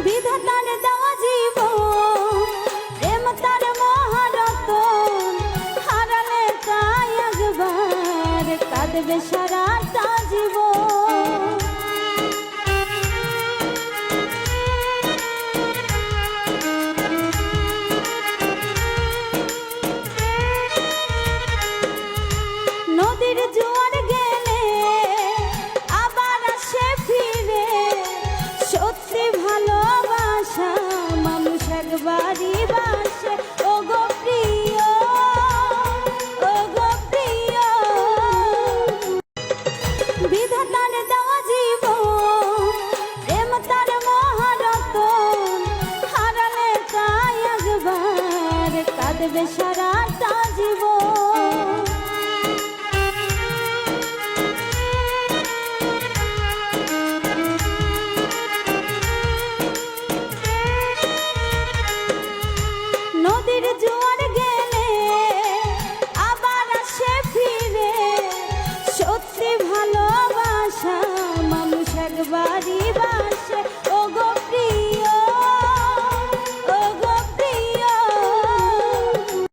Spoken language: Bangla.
বিধাতার দেওয়া জীবন, প্রেম তার মহারতন, হারালে তাই একবার কাঁদবে সারাটা জীবন। নদীর জোয়ার গেলে আবার আসে ফিরে, সত্যি ভালোবাসা মানুষ একবারই বাসে। ও গো প্রিয়, ও গো প্রিয়, বিধাতার দেওয়া জীবন, প্রেম তার মহারতন, হারালে তাই একবার কাঁদবে সারাটা জীবন।